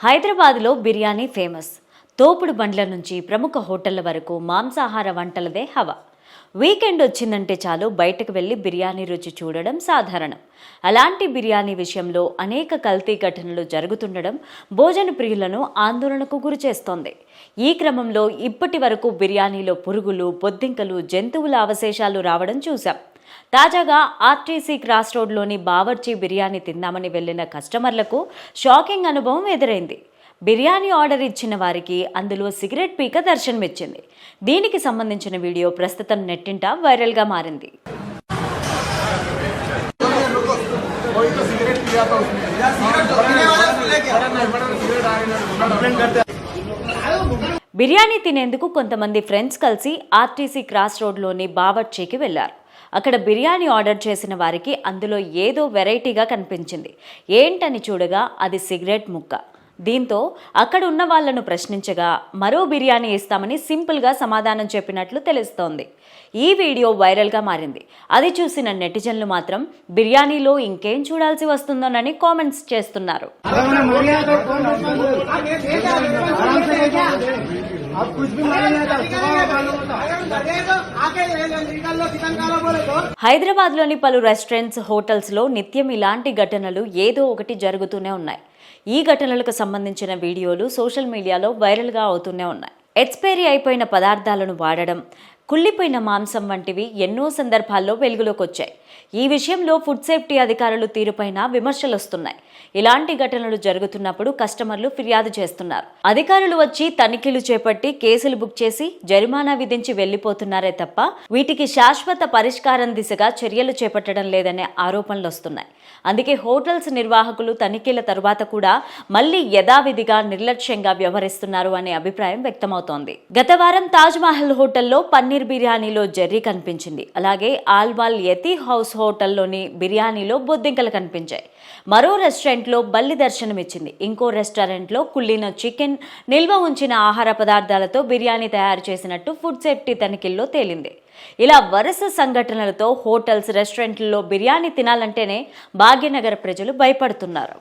హైదరాబాద్లో బిర్యానీ ఫేమస్. తోపుడు బండ్ల నుంచి ప్రముఖ హోటళ్ల వరకు మాంసాహార వంటలదే హవా. వీకెండ్ వచ్చిందంటే చాలు బయటకు వెళ్లి బిర్యానీ రుచి చూడడం సాధారణం. అలాంటి బిర్యానీ విషయంలో అనేక కల్తీ ఘటనలు జరుగుతుండడం భోజన ప్రియులను ఆందోళనకు గురిచేస్తోంది. ఈ క్రమంలో ఇప్పటి వరకు బిర్యానీలో పురుగులు, బొద్దింకలు, జంతువుల అవశేషాలు రావడం చూశాం. తాజాగా ఆర్టీసీ క్రాస్ రోడ్లోని బావర్చీ బిర్యానీ తిందామని వెళ్లిన కస్టమర్లకు షాకింగ్ అనుభవం ఎదురైంది. బిర్యానీ ఆర్డర్ ఇచ్చిన వారికి అందులో సిగరెట్ పీక దర్శనమిచ్చింది. దీనికి సంబంధించిన వీడియో ప్రస్తుతం నెట్టింట వైరల్గా మారింది. బిర్యానీ తినేందుకు కొంతమంది ఫ్రెండ్స్ కలిసి ఆర్టీసీ క్రాస్ రోడ్లోని బావర్చీకి వెళ్లారు. అక్కడ బిర్యానీ ఆర్డర్ చేసిన వారికి అందులో ఏదో వెరైటీగా కనిపించింది. ఏంటని చూడగా అది సిగరెట్ ముక్క. దీంతో అక్కడ ఉన్న వాళ్లను ప్రశ్నించగా మరో బిర్యానీ ఇస్తామని సింపుల్గా సమాధానం చెప్పినట్లు తెలుస్తోంది. ఈ వీడియో వైరల్గా మారింది. అది చూసిన నెటిజన్లు మాత్రం బిర్యానీలో ఇంకేం చూడాల్సి వస్తుందోనని కామెంట్స్ చేస్తున్నారు. హైదరాబాద్లోని పలు రెస్టారెంట్స్, హోటల్స్లో నిత్యం ఇలాంటి ఘటనలు ఏదో ఒకటి జరుగుతూనే ఉన్నాయి. ఈ ఘటనలకు సంబంధించిన వీడియోలు సోషల్ మీడియాలో వైరల్గా అవుతూనే ఉన్నాయి. ఎక్స్పైరీ అయిపోయిన పదార్థాలను వాడడం, కుళ్ళిపోయిన మాంసం వంటివి ఎన్నో సందర్భాల్లో వెలుగులోకి వచ్చాయి. ఈ విషయంలో ఫుడ్ సేఫ్టీ అధికారులు తీరుపైన విమర్శలు వస్తున్నాయి. ఇలాంటి ఘటనలు జరుగుతున్నప్పుడు కస్టమర్లు ఫిర్యాదు చేస్తున్నారు. అధికారులు వచ్చి తనిఖీలు చేపట్టి కేసులు బుక్ చేసి జరిమానా విధించి వెళ్లిపోతున్నారే తప్ప వీటికి శాశ్వత పరిష్కారం దిశగా చర్యలు చేపట్టడం లేదనే ఆరోపణలు వస్తున్నాయి. అందుకే హోటల్స్ నిర్వాహకులు తనిఖీల తరువాత కూడా మళ్లీ యథావిధిగా నిర్లక్ష్యంగా వ్యవహరిస్తున్నారు అనే అభిప్రాయం వ్యక్తమవుతోంది. గత వారం తాజ్ మహల్ హోటల్లో పన్నీర్ బిర్యానీలో జెర్రీ కనిపించింది. అలాగే ఆల్వాల్ యతి హౌస్ హోటల్లోని బిర్యానీలో బొద్దింకలు కనిపించాయి. మరో రెస్టారెంట్లో బల్లి దర్శనమిచ్చింది. ఇంకో రెస్టారెంట్లో కుళ్ళిన చికెన్, నిల్వ ఉంచిన ఆహార పదార్థాలతో బిర్యానీ తయారు చేసినట్టు ఫుడ్ సేఫ్టీ తనిఖీల్లో తేలింది. ఇలా వరుస సంఘటనలతో హోటల్స్, రెస్టారెంట్లలో బిర్యానీ తినాలంటేనే భాగ్యనగర ప్రజలు భయపడుతున్నారు.